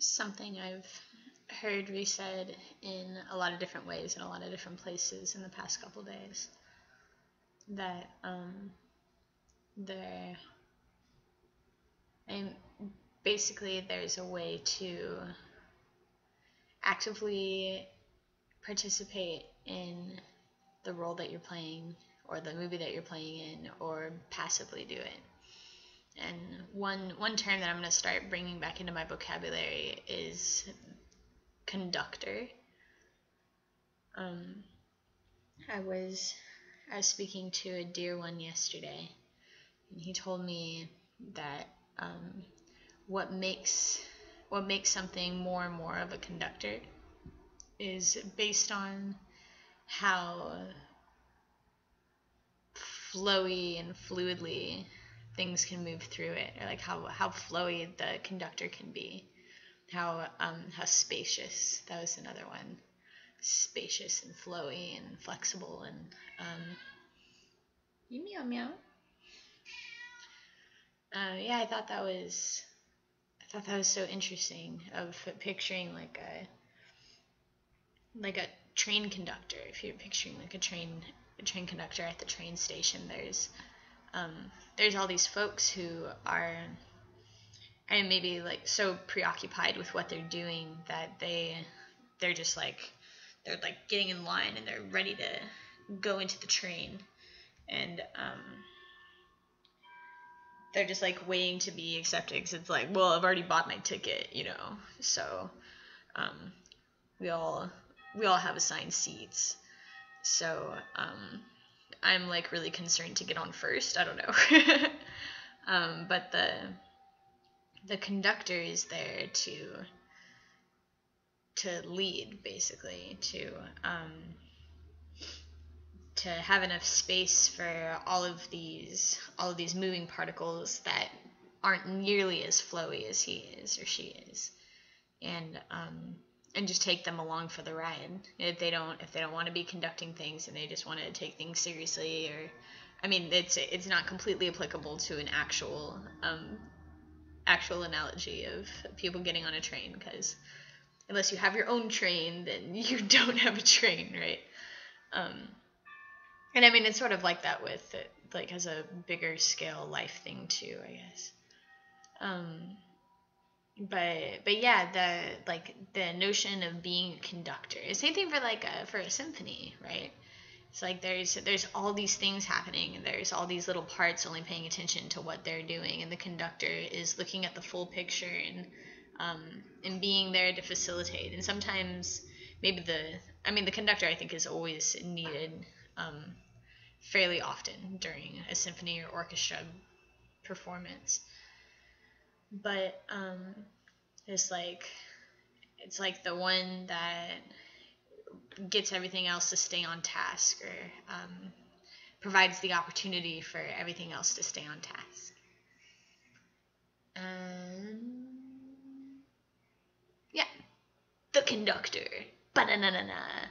something I've heard resaid in a lot of different ways in a lot of different places in the past couple days. That there, and basically there's a way to actively participate in the role that you're playing or the movie that you're playing in, or passively do it. And one term that I'm going to start bringing back into my vocabulary is conductor. I was speaking to a dear one yesterday, and he told me that what makes something more and more of a conductor is based on how flowy and fluidly things can move through it, or like how flowy the conductor can be, how spacious. That was another one. Spacious and flowy and flexible and you meow meow. Yeah, I thought that was so interesting, of picturing like a train conductor. If you're picturing like a train conductor at the train station, there's all these folks who are, and maybe like so preoccupied with what they're doing that they're just like, they're like getting in line and they're ready to go into the train, and they're just like waiting to be accepted, because it's like, well, I've already bought my ticket, so we all have assigned seats, so I'm like really concerned to get on first. I don't know. But the conductor is there to lead, basically, to have enough space for all of these moving particles that aren't nearly as flowy as he is or she is, and just take them along for the ride. If they don't want to be conducting things and they just want to take things seriously, or I mean, it's not completely applicable to an actual analogy of people getting on a train, because unless you have your own train, then you don't have a train, right? And I mean, it's sort of like that with it, like as a bigger scale life thing too, I guess. But yeah, the notion of being a conductor, same thing for a symphony, right? It's like there's all these things happening, and there's all these little parts only paying attention to what they're doing, and the conductor is looking at the full picture and being there to facilitate. And sometimes maybe the conductor, I think, is always needed fairly often during a symphony or orchestra performance. But it's like the one that gets everything else to stay on task, or provides the opportunity for everything else to stay on task. Yeah, the conductor. Ba-na-na-na-na.